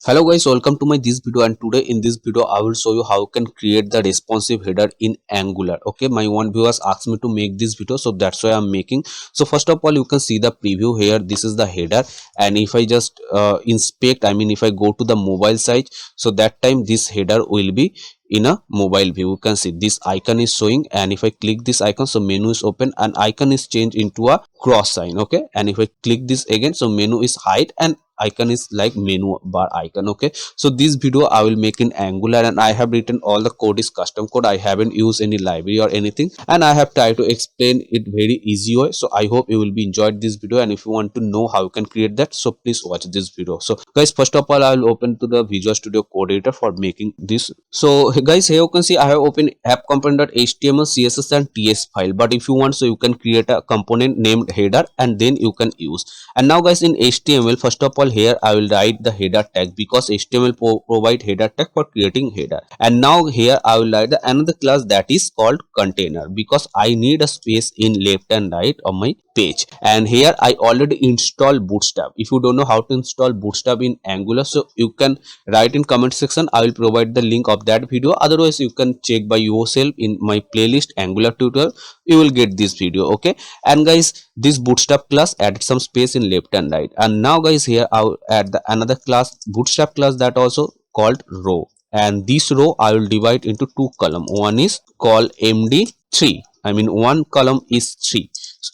Hello guys, welcome to my this video, and today in this video I will show you how you can create the responsive header in Angular. Okay, my one viewers asked me to make this video, so that's why I'm making. So first of all, you can see the preview here. This is the header, and if I just inspect, I mean if I go to the mobile site, so that time this header will be in a mobile view. You can see this icon is showing, and if I click this icon, so menu is open and icon is changed into a cross sign. Okay, and if I click this again, so menu is hide and icon is like menu bar icon. Okay, so this video I will make in Angular, and I have written all the code is custom code. I haven't used any library or anything, and I have tried to explain it very easy way. So I hope you will be enjoyed this video, and if you want to know how you can create that, so please watch this video. So guys, first of all I will open to the Visual Studio Code Editor for making this. So guys, here you can see I have opened app component.html, css and ts file, but if you want, so you can create a component named header and then you can use. And now guys, in HTML, first of all here I will write the header tag, because HTML provide header tag for creating header. And now here I will write another class that is called container, because I need a space in left and right of my page. And here I already install Bootstrap. If you don't know how to install Bootstrap in Angular, so you can write in comment section. I will provide the link of that video. Otherwise you can check by yourself in my playlist Angular tutorial. You will get this video. Okay, and guys, this Bootstrap class added some space in left and right. And now guys, here I'll add another class, Bootstrap class, that also called row. And this row I will divide into two column. One is called md3, I mean one column is 3,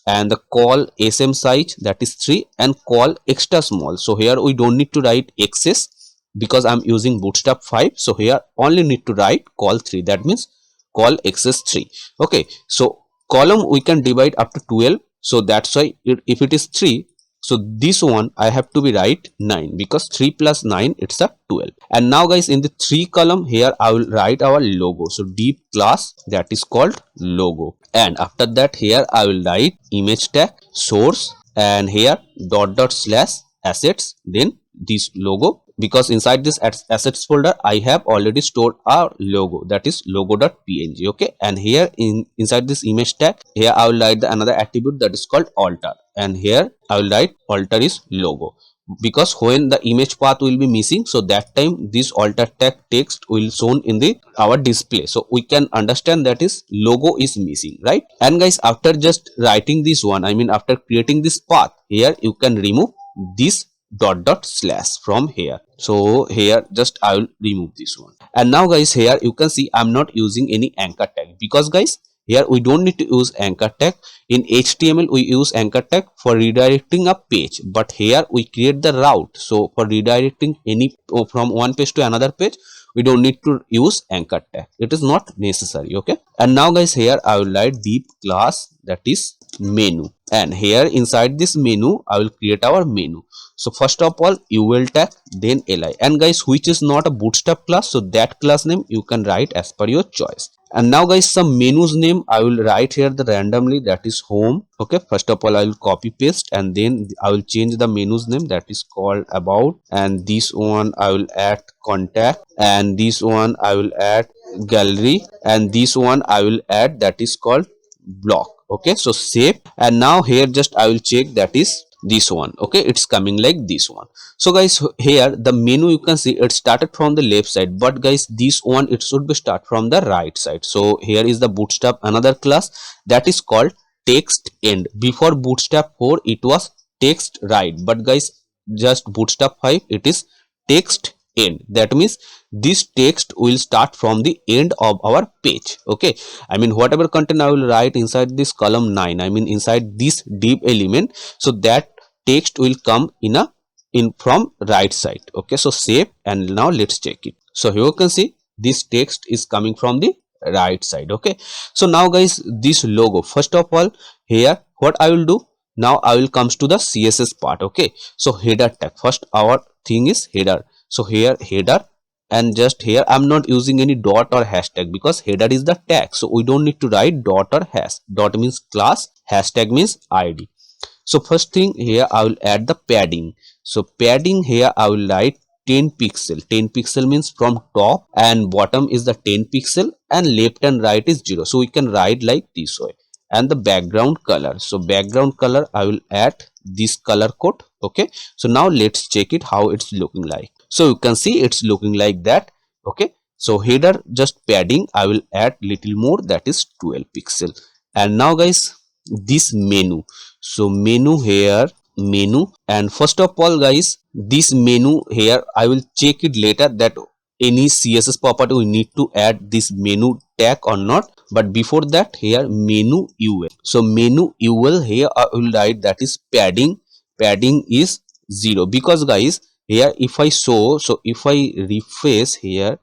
and the call sm size, that is 3, and call extra small. So here we don't need to write xs because I'm using Bootstrap 5. So here only need to write call 3, that means call xs3. Okay, so column we can divide up to 12. So that's why if it is 3, so this one I have to be write 9, because 3 plus 9 it's a 12. And now guys, in the 3 column here I will write our logo. So deep class, that is called logo. And after that here I will write image tag, source, and here dot dot slash assets, then this logo, because inside this assets folder I have already stored our logo, that is logo.png. Okay, and here inside this image tag, here I will write another attribute that is called alter, and here I will write alter is logo, because when the image path will be missing, so that time this alter tag text will shown in the our display, so we can understand that is logo is missing, right? And guys, after just writing this one, I mean after creating this path, here you can remove this dot dot slash from here. So here just I will remove this one. And now guys, here you can see I'm not using any anchor tag, because guys, here we don't need to use anchor tag. In HTML we use anchor tag for redirecting a page, but here we create the route. So for redirecting any from one page to another page, we don't need to use anchor tag. It is not necessary. Okay, and now guys, here I will write deep class, that is menu, and here inside this menu I will create our menu. So first of all ul tag, then li, and guys, which is not a Bootstrap class, so that class name you can write as per your choice. And now guys, some menus name I will write here the randomly, that is home. Okay, first of all I will copy paste, and then I will change the menus name, that is called about, and this one I will add contact, and this one I will add gallery, and this one I will add, that is called block. Okay, so save. And now here just I will check, that is this one. Okay, it's coming like this one. So guys, here the menu you can see it started from the left side, but guys, this one it should be start from the right side. So here is the Bootstrap another class, that is called text end. Before Bootstrap 4 it was text right, but guys, just Bootstrap 5 it is text end. That means this text will start from the end of our page. Okay, I mean whatever content I will write inside this column 9, I mean inside this div element, so that text will come in from right side. Okay, so save, and now let's check it. So here you can see this text is coming from the right side. Okay, so now guys, this logo, first of all here what I will do, now I will comes to the CSS part. Okay, so header tag, first our thing is header. So here header, and just here I'm not using any dot or hashtag, because header is the tag, so we don't need to write dot or hash. Dot means class, hashtag means id. So first thing here I will add the padding. So padding here I will write 10 pixel. 10 pixel means from top and bottom is the 10 pixel, and left and right is 0. So we can write like this way. And the background color, so background color I will add this color code. Okay, so now let's check it how it's looking like. So you can see it's looking like that. Okay, so header just padding I will add little more, that is 12 pixel. And now guys, this menu, so menu here, menu, and first of all guys, this menu here I will check it later that any css property we need to add this menu tag or not. But before that, here menu ul, so menu ul here I will write that is padding, padding is 0, because guys here if I show, so if I refresh here,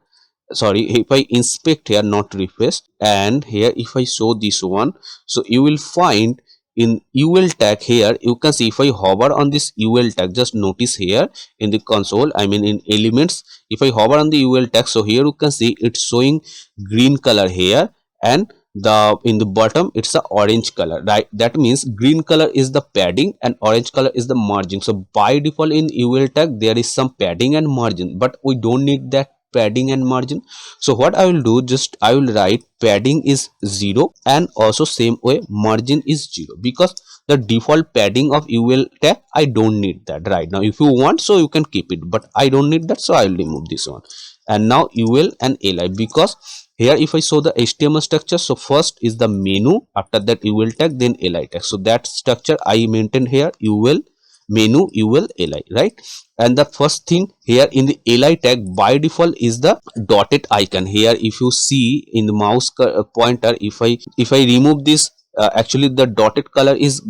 sorry, if I inspect here, not refresh, and here if I show this one, so you will find in ul tag here, you can see if I hover on this ul tag, just notice here in the console, I mean in elements, if I hover on the ul tag, so here you can see it's showing green color here, and the in the bottom it's a orange color, right? That means green color is the padding and orange color is the margin. So by default in ul tag there is some padding and margin, but we don't need that padding and margin. So what I will do, just I will write padding is 0 and also same way margin is 0, because the default padding of ul tag I don't need that right now. If you want, so you can keep it, but I don't need that, so I will remove this one. And now ul and li, because here if I show the html structure, so first is the menu, after that ul tag, then li tag. So that structure I maintain here, ul menu ul li, right? And the first thing here in the li tag by default is the dotted icon. Here if you see in the mouse pointer, if I remove this, actually the dotted color is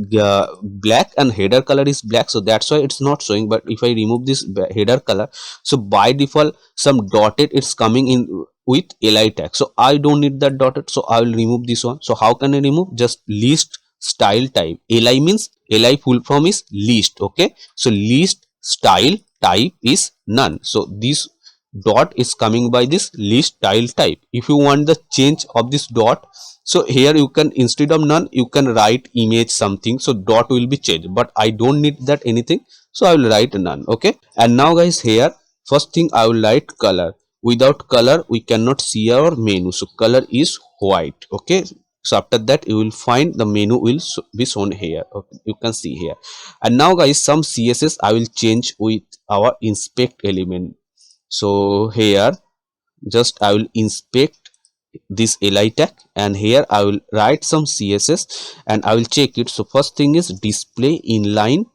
black and header color is black, so that's why it's not showing. But if I remove this header color, so by default some dotted it's coming in with li tag, so I don't need that dotted, so I will remove this one. So how can I remove? Just list style type. Li means, li full form is list. Okay, so list style type is none, so this dot is coming by this list style type. If you want the change of this dot, so here you can, instead of none you can write image something, so dot will be changed, but I don't need that anything, so I will write none. Okay, and now guys here first thing I will write color. Without color we cannot see our menu, so color is white. Okay, so after that you will find the menu will be shown here. Okay, you can see here. And now guys, some css I will change with our inspect element. So here just I will inspect this li tag, and here I will write some css and I will check it. So first thing is display inline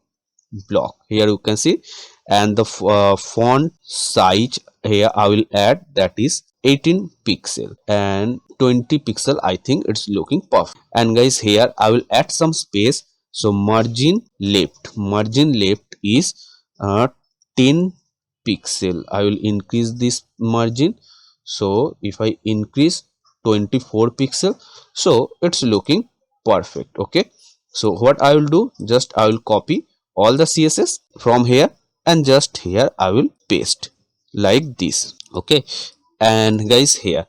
block, here you can see, and the font size here I will add, that is 18 pixel and 20 pixel. I think it's looking perfect. And guys here I will add some space, so margin left is 10 pixel. I will increase this margin, so if I increase 24 pixel, so it's looking perfect. Okay, so what I will do, just I will copy all the css from here and just here I will paste like this. Okay, and guys here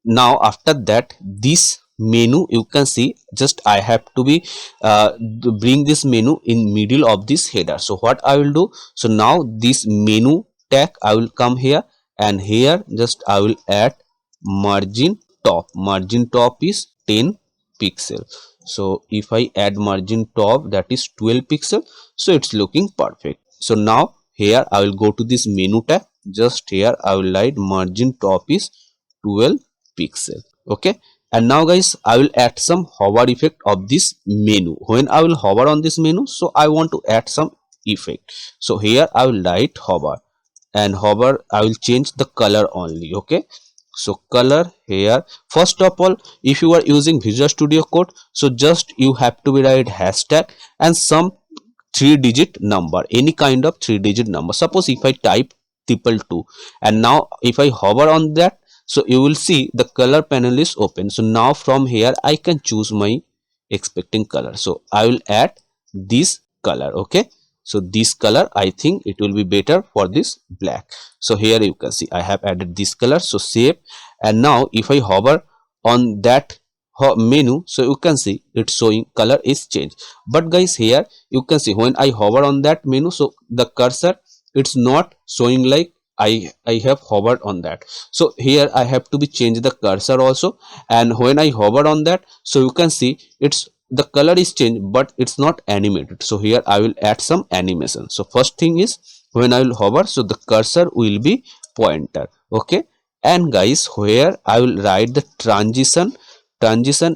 now after that, this menu you can see, just I have to be bring this menu in middle of this header. So what I will do, so now this menu tag I will come here, and here just I will add margin top. Margin top is 10 pixel. So if I add margin top, that is 12 pixel, so it's looking perfect. So now here I will go to this menu tab, just here I will write margin top is 12 pixel. Okay, and now guys I will add some hover effect of this menu. When I will hover on this menu, so I want to add some effect, so here I will write hover, and hover I will change the color only. Okay, so color here, first of all if you are using Visual Studio Code, so just you have to be write hashtag and some 3-digit number, any kind of 3-digit number. Suppose if I type 222, and now if I hover on that, so you will see the color panel is open. So now from here I can choose my expecting color, so I will add this color. Okay, so this color I think it will be better for this black. So here you can see I have added this color, so save. And now if I hover on that menu, so you can see it's showing color is changed. But guys here you can see when I hover on that menu, so the cursor it's not showing like I have hovered on that. So here I have to be change the cursor also, and when I hover on that, so you can see it's the color is changed but it's not animated. So here I will add some animation. So first thing is, when I will hover, so the cursor will be pointer. Okay, and guys, where I will write the transition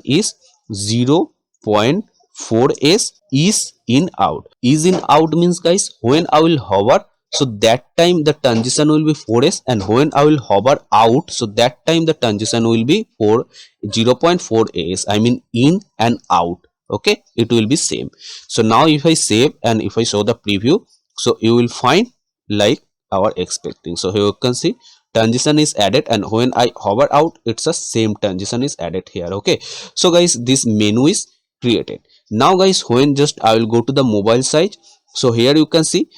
is 0.4s is in out. Is in out means, guys, when I will hover, so that time the transition will be 4s, and when I will hover out, so that time the transition will be 0.4 as, I mean in and out. Okay, it will be same. So now if I save and if I show the preview, so you will find like our expecting. So here you can see transition is added, and when I hover out, it's the same transition is added here. Okay, so guys, this menu is created. Now guys, when just I will go to the mobile site, so here you can see,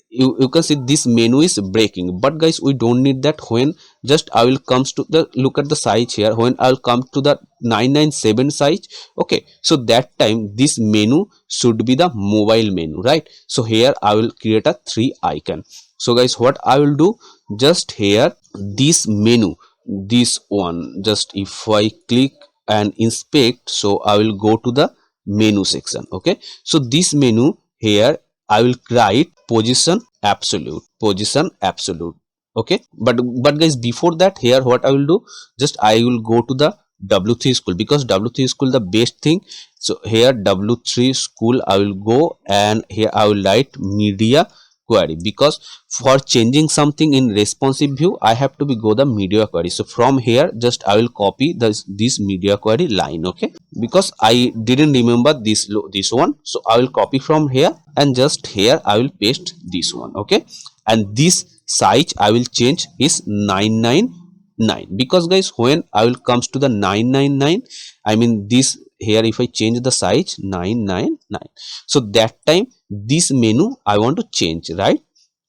you can see this menu is breaking, but guys, we don't need that. When just I will comes to the look at the site here, when I'll come to the 997 site, okay, so that time this menu should be the mobile menu, right? So here I will create a 3 icon. So guys, what I will do, just here this menu, this one, just if I click and inspect, so I will go to the menu section. Okay, so this menu here I will write position absolute, position absolute. Okay, but guys, before that, here what I will do, just I will go to the W3 school, because W3 school the best thing. So here W3 school I will go, and here I will write media query, because for changing something in responsive view I have to be go the media query. So from here just I will copy this media query line. Okay, because I didn't remember this one, so I will copy from here, and just here I will paste this one. Okay, and this size I will change is 999, because guys, when I will comes to the 999, I mean this here, if I change the size 999, so that time this menu I want to change, right?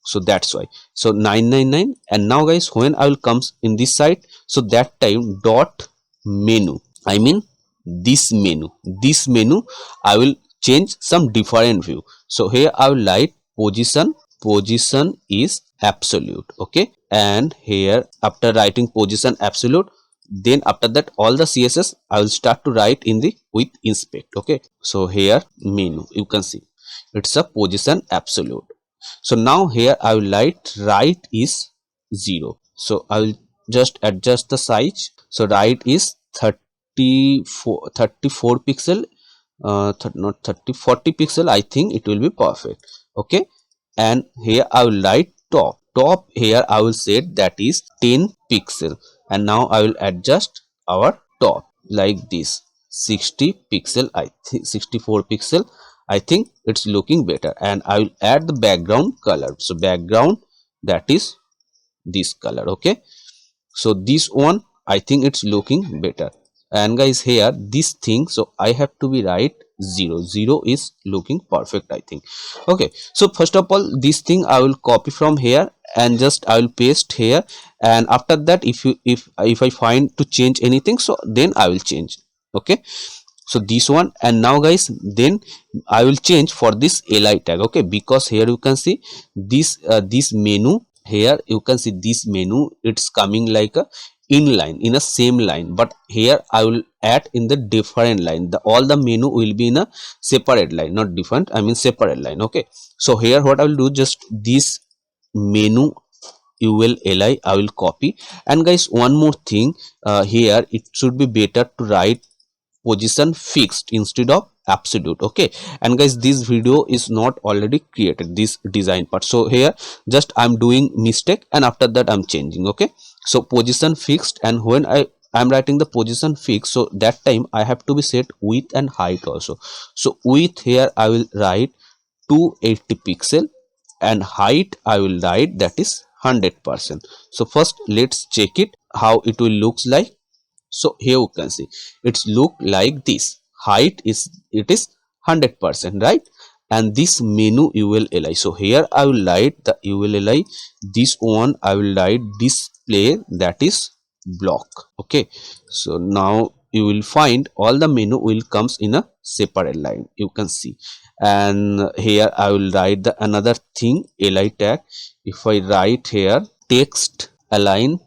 So that's why, so 999. And now guys, when I will comes in this site, so that time dot menu, I mean this menu I will change some different view. So here I will write position is absolute. Okay, and here after writing position absolute, then after that all the CSS I will start to write in the with inspect. Okay, so here menu, you can see it's a position absolute. So now here I will write right is 0. So I will just adjust the size. So right is 34 pixel, not 30, 40 pixel. I think it will be perfect. Okay, and here I will write top here I will set that is 10 pixel, and now I will adjust our top like this 60 pixel, I think 64 pixel, I think it's looking better. And I will add the background color. So background, that is this color. Okay, so this one I think it's looking better. And guys, here this thing, so I have to be right 0 is looking perfect, I think. Okay, so first of all this thing I will copy from here, and just I will paste here, and after that if I find to change anything, so then I will change. Okay, so this one. And now guys, then I will change for this li tag. Okay, because here you can see this this menu, here you can see this menu, it's coming like a inline in a same line, but here I will add in the different line. All the menu will be in a separate line, not different, I mean separate line. Okay, so here what I will do, just this menu ULLI I will copy. And guys, one more thing, here it should be better to write position fixed instead of absolute. Okay, and guys, this video is not already created, this design part, so here just I'm doing mistake, and after that I'm changing. Okay, so position fixed, and when I'm writing the position fixed, so that time I have to be set width and height also. So width here I will write 280 pixel, and height I will write that is 100%. So first let's check it how it will looks like. So here you can see it's look like this. Height is, it is 100%, right? And this menu ULLI, so here I will write the ULLI, this one I will write display, that is block. Okay, so now you will find all the menu will comes in a separate line, you can see. And here I will write the another thing, li tag. If I write here text align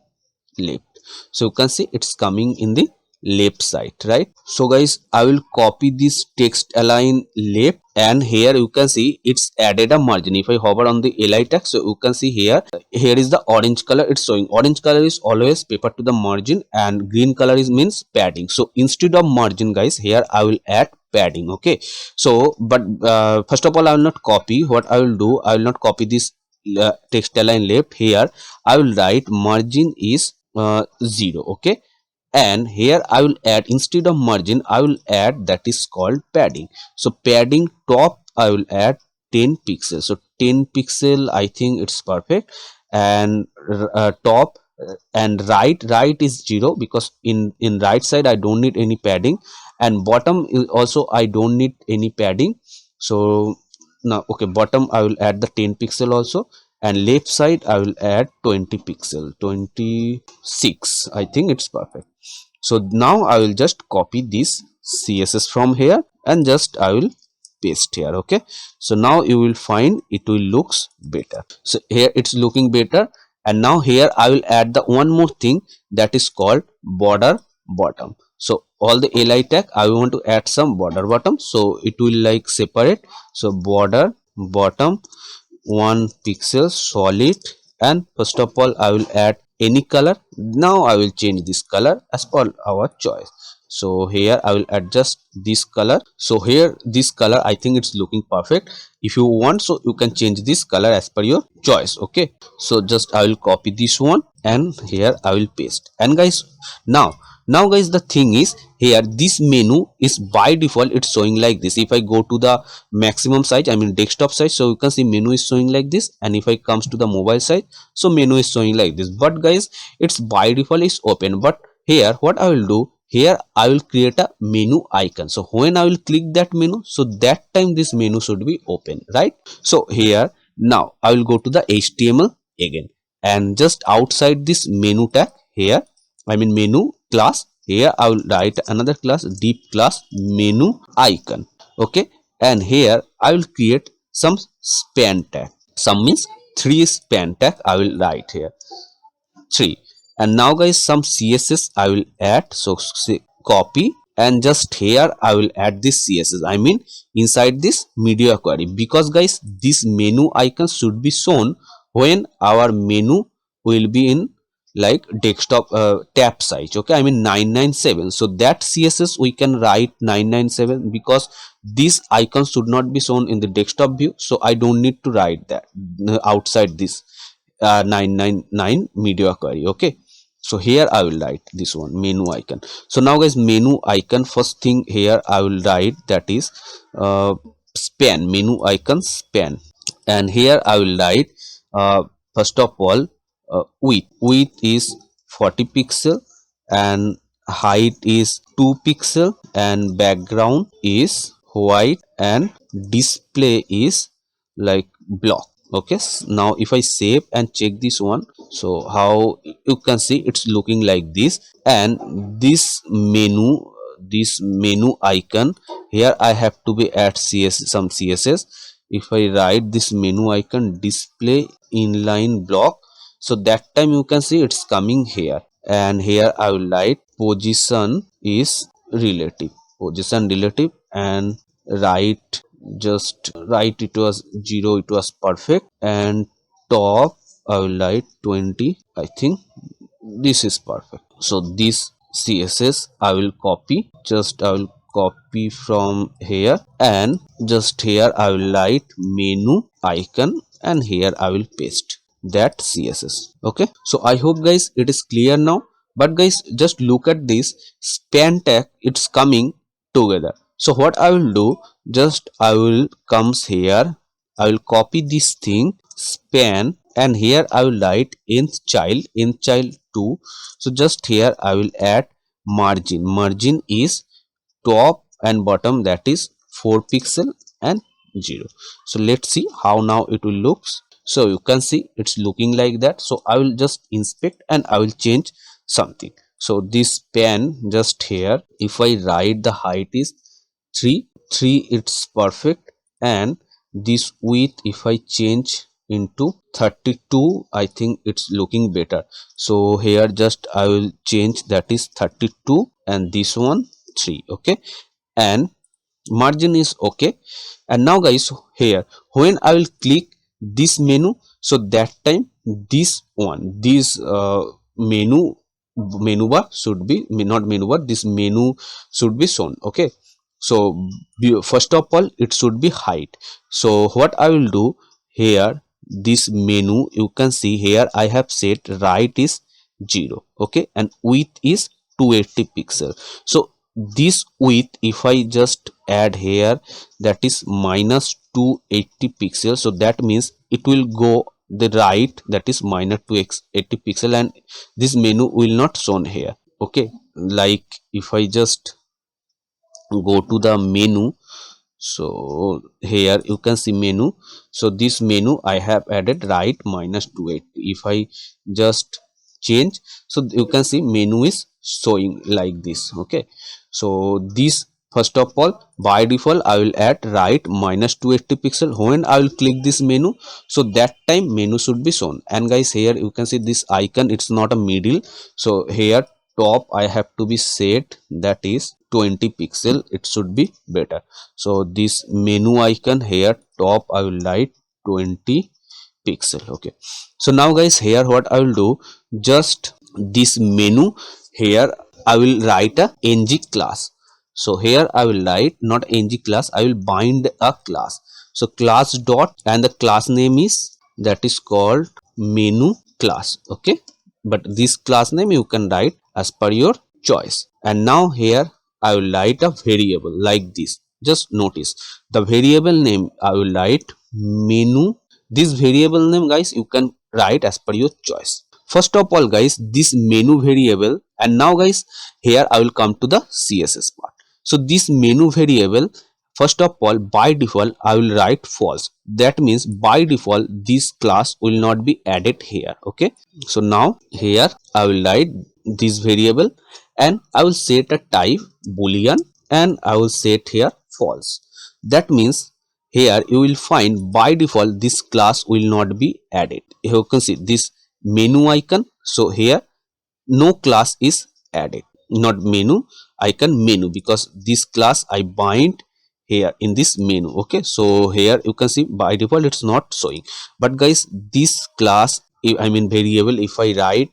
left, so you can see it's coming in the left side, right? So guys, I will copy this text align left, and here you can see it's added a margin. If I hover on the li tag, so you can see here is the orange color. It's showing orange color is always paper to the margin, and green color is means padding. So instead of margin guys, here I will add padding. Okay, so but first of all, I will not copy. What I will do, I will not copy this text align left. Here I will write margin is 0. Okay, and here I will add, instead of margin I will add, that is called padding. So padding top I will add 10 pixels. So 10 pixel, I think it's perfect. And top and right is 0, because in right side I don't need any padding, and bottom is also I don't need any padding. So now, okay, bottom I will add the 10 pixel also, and left side I will add 20 pixel, 26, I think it's perfect. So now I will just copy this css from here and just I will paste here. Okay, so now you will find it will looks better. So here it's looking better, and now here I will add the one more thing, that is called border bottom. So all the li tag I want to add some border bottom, so it will like separate. So border bottom 1 pixel solid, and first of all I will add any color. Now I will change this color as per our choice. So here I will adjust this color. So here this color, I think it's looking perfect. If you want, so you can change this color as per your choice. Okay, so just I will copy this one, and here I will paste. And guys, now guys, the thing is, here this menu is by default it's showing like this. If I go to the maximum size, I mean desktop size, so you can see menu is showing like this, and if I comes to the mobile side, so menu is showing like this. But guys, it's by default is open. But here what I will do, here I will create a menu icon. So when I will click that menu, so that time this menu should be open, right? So here now I will go to the HTML again, and just outside this menu tag, here I mean menu class, here I will write another class, deep class menu icon. Okay, and here I will create some span tag. Some means 3 span tag I will write here, 3. And now guys, some css I will add. So copy, and just here I will add this css, I mean inside this media query, because guys this menu icon should be shown when our menu will be in like desktop tab size. Okay, I mean 997. So that css we can write 997, because this icon should not be shown in the desktop view, so I don't need to write that outside this 999 media query. Okay, so here I will write this one menu icon. So now guys, menu icon, first thing here I will write, that is span, menu icon span. And here I will write first of all width is 40 pixel, and height is 2 pixel, and background is white, and display is like block. Okay, now if I save and check this one, so how you can see it's looking like this. And this menu icon, here I have to be add some css. If I write this menu icon display inline block, so that time you can see it's coming here. And here I will write position is relative, position relative, and write, just write it was 0, it was perfect. And top I will write 20, I think this is perfect. So this css I will copy, just I will copy from here, and just here I will write menu icon, and here I will paste that css. Okay, so I hope guys it is clear now. But guys, just look at this span tag, it's coming together. So what I will do, just I will comes here, I will copy this thing span, and here I will write nth child 2. So just here I will add margin is top and bottom, that is 4 pixel and 0. So let's see how now it will looks. So you can see it's looking like that. So I will just inspect and I will change something. So this pen, just here if I write the height is 3, it's perfect. And this width if I change into 32. I think it's looking better. So here just I will change, that is 32, and this one 3. Okay, and margin is okay. And now guys, here when I will click this menu, so that time this one, this menu bar should be, not menu bar, this menu should be shown. Okay, so first of all it should be height. So what I will do here, this menu, you can see here I have set right is 0. Okay, and width is 280 pixel. So this width, if I just add here, that is minus 280 pixels, so that means it will go the right, that is minus 280 pixel, and this menu will not shown here. Okay, like if I just go to the menu, so here you can see menu. So this menu I have added right minus 280. If I just change, so you can see menu is showing like this. Okay, so this, first of all, by default I will add right minus 280 pixel. When I will click this menu, so that time menu should be shown. And guys, here you can see this icon, it's not a middle, so here top I have to be set, that is 20 pixel, it should be better. So this menu icon here top I will write 20 pixel. Okay, so now guys, here what I will do, just this menu, here I will write a ng class. So here I will write not ng class, I will bind a class. So class dot, and the class name is, that is called menu class. Okay, but this class name you can write as per your choice. And now here I will write a variable like this. Just notice the variable name I will write menu. This variable name guys you can write as per your choice. First of all guys, this menu variable, and now guys here I will come to the CSS part. So this menu variable, first of all, by default I will write false. That means by default this class will not be added here. Okay, so now here I will write this variable, and I will set a type boolean, and I will set here false. That means here you will find by default this class will not be added. You can see this menu icon, so here no class is added, not menu icon, menu, because this class I bind here in this menu. Okay, so here you can see by default it's not showing. But guys, this class, I mean variable, if I write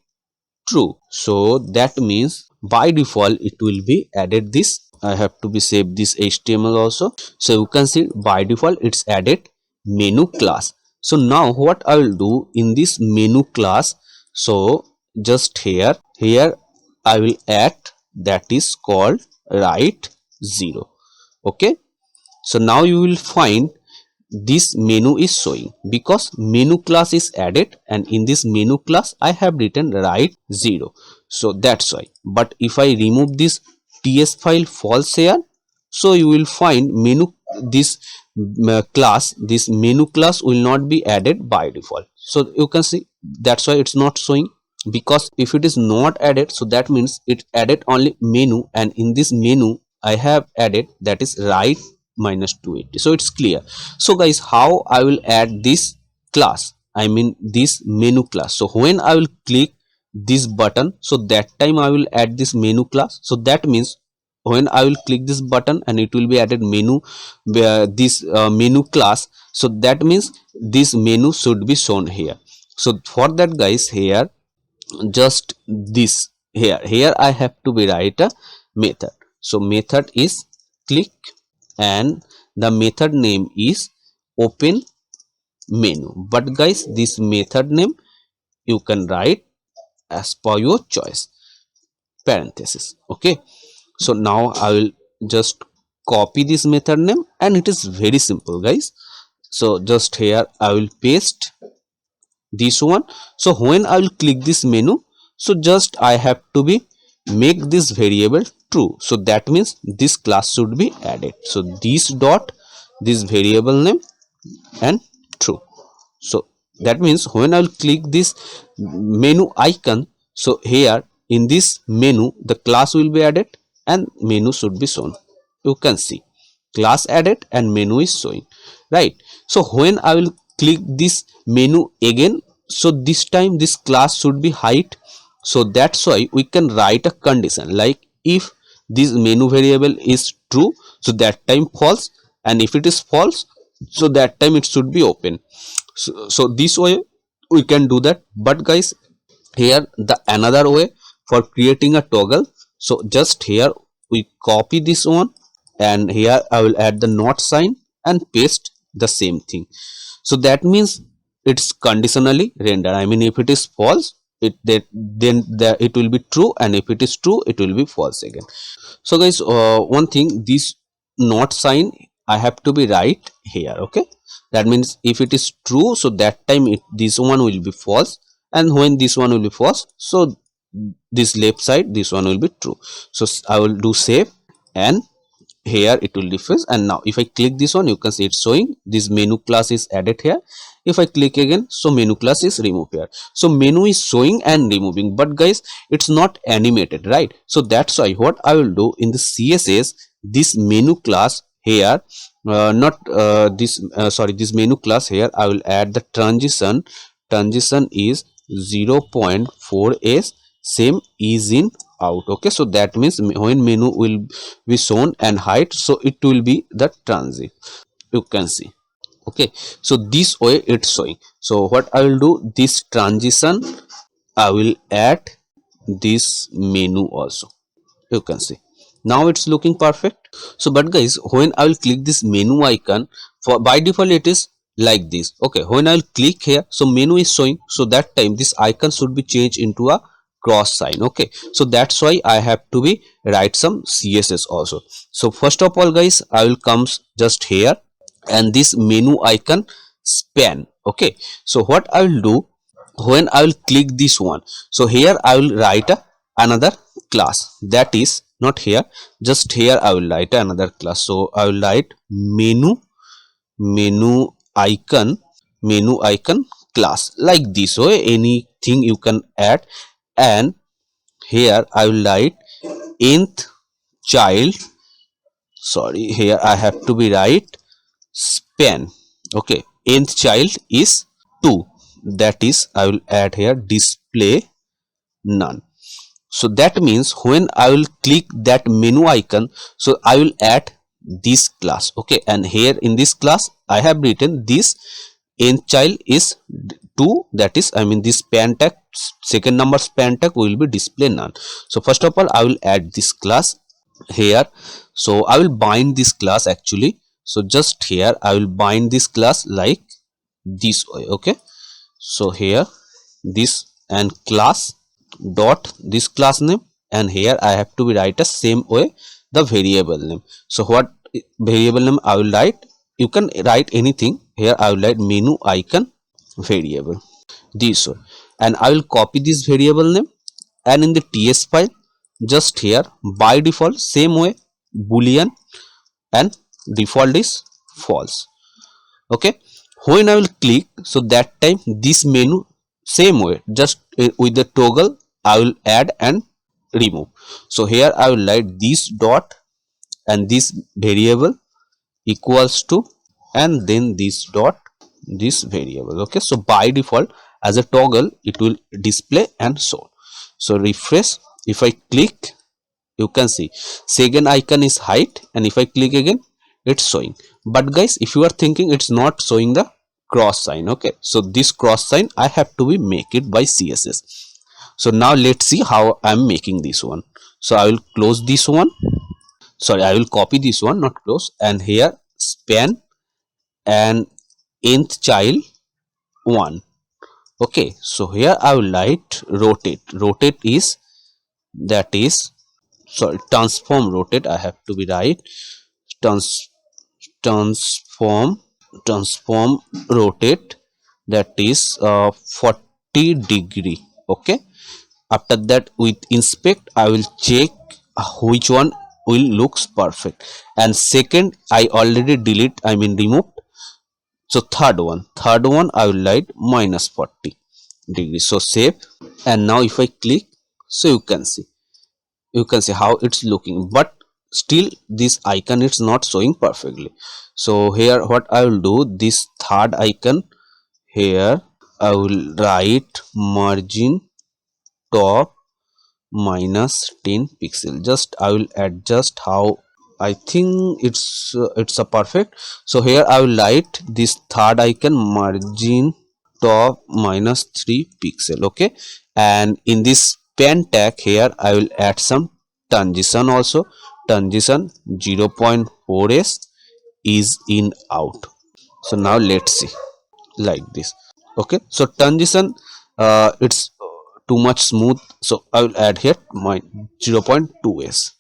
true, so that means by default it will be added. This I have to be save this HTML also. So you can see by default it's added menu class. So now what I will do in this menu class, so just here I will add, that is called right 0. Okay, so now you will find this menu is showing because menu class is added, and in this menu class I have written right 0, so that's why. But if I remove this ts file false here, so you will find menu, this class, this menu class will not be added by default. So you can see that's why it's not showing, because if it is not added, so that means it added only menu, and in this menu I have added, that is right minus 280. So it's clear. So guys, how I will add this class, I mean this menu class. So when I will click this button, so that time I will add this menu class. So that means when I will click this button and it will be added menu, this menu class. So that means this menu should be shown here. So for that guys, here just this here I have to be write a method. So method is click, and the method name is open menu. But guys, this method name you can write as per your choice, parenthesis. Okay, so now I will just copy this method name, and it is very simple guys. So just here I will paste this one. So when I will click this menu, so just I have to be make this variable true. So that means this class should be added. So this dot, this variable name, and true. So that means when I will click this menu icon, so here in this menu the class will be added and menu should be shown. You can see class added and menu is showing, right? So when I will click this menu again, so this time this class should be height. So that's why we can write a condition like if this menu variable is true, so that time false, and if it is false, so that time it should be open. So this way we can do that. But guys, here the another way for creating a toggle. So just here we copy this one, and here I will add the not sign and paste the same thing. So that means it's conditionally rendered. I mean, if it is false, then it will be true, and if it is true, it will be false again. So guys, one thing, this not sign I have to be right here. Okay, that means if it is true, so that time this one will be false, and when this one will be false, so this left side, this one will be true. So I will do save, and here it will refresh, and now if I click this one, you can see it's showing this menu class is added here. If I click again, so menu class is removed here. So menu is showing and removing, but guys, it's not animated, right? So that's why what I will do in the CSS, this menu class here, this menu class here, I will add the transition is 0.4s, same is in out. Okay, so that means when menu will be shown and height, so it will be the transit, you can see. Okay, so this way it's showing. So what I will do, this transition I will add this menu also, you can see. Now it's looking perfect. So but guys, when I will click this menu icon, for by default it is like this. Okay, when I will click here, so menu is showing, so that time this icon should be changed into a cross sign. Okay, so that's why I have to be write some CSS also. So first of all guys, I will come just here, and this menu icon span. Okay, so what I will do, when I will click this one, so here I will write another class, that is not here, just here I will write another class. So I will write menu icon class, like this way anything you can add. And here I will write nth child, sorry, here I have to be write span. Okay, nth child is 2, that is I will add here display none. So that means when I will click that menu icon, so I will add this class. Okay, and here in this class I have written this nth child is 2, that is I mean this span tag, second number span tag will be display none. So first of all I will add this class here. So I will bind this class actually. So just here I will bind this class like this way. Okay, so here this and class dot this class name, and here I have to be write a same way the variable name. So what variable name I will write, you can write anything. Here I will write menu icon variable, this way, and I will copy this variable name, and in the TS file, just here by default same way boolean, and default is false. Okay, when I will click, so that time this menu same way, just with the toggle I will add and remove. So here I will write this dot and this variable equals to, and then this dot this variable. Okay, so by default as a toggle it will display and show. So refresh, if I click, you can see second icon is height, and if I click again it's showing. But guys, if you are thinking it's not showing the cross sign, okay, so this cross sign I have to be make it by CSS. So now let's see how I'm making this one. So I will close this one, sorry, I will copy this one, not close, and here span and nth child 1. Okay, so here I will write rotate is, that is, sorry, transform rotate I have to be right, transform rotate, that is 40 degree. Okay, after that with inspect I will check which one will looks perfect, and second I already delete, I mean removed. So third one I will write minus 40 degrees. So save, and now if I click, so you can see how it's looking, but still this icon it's not showing perfectly. So here what I will do, this third icon here I will write margin top minus 10 pixel. Just I will adjust how I think it's a perfect. So here I will write this third icon margin top minus 3 pixel. Okay, and in this pen tag here I will add some transition also. Transition 0.4s is in out. So now let's see like this. Okay, so transition it's too much smooth, so I will add here my 0.2s.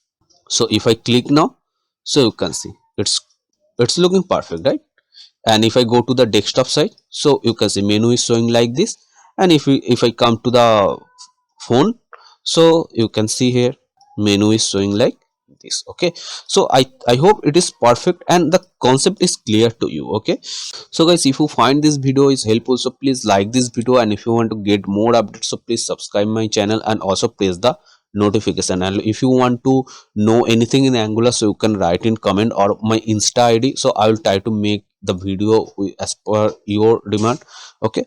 So if I click now, so you can see it's looking perfect, right? And if I go to the desktop side, so you can see menu is showing like this. And if I come to the phone, so you can see here menu is showing like this. Okay, so I hope it is perfect and the concept is clear to you. Okay, so guys, if you find this video is helpful, so please like this video, and if you want to get more updates, so please subscribe my channel and also press the notification. And if you want to know anything in Angular, so you can write in comment or my Insta ID, so I will try to make the video as per your demand. Okay,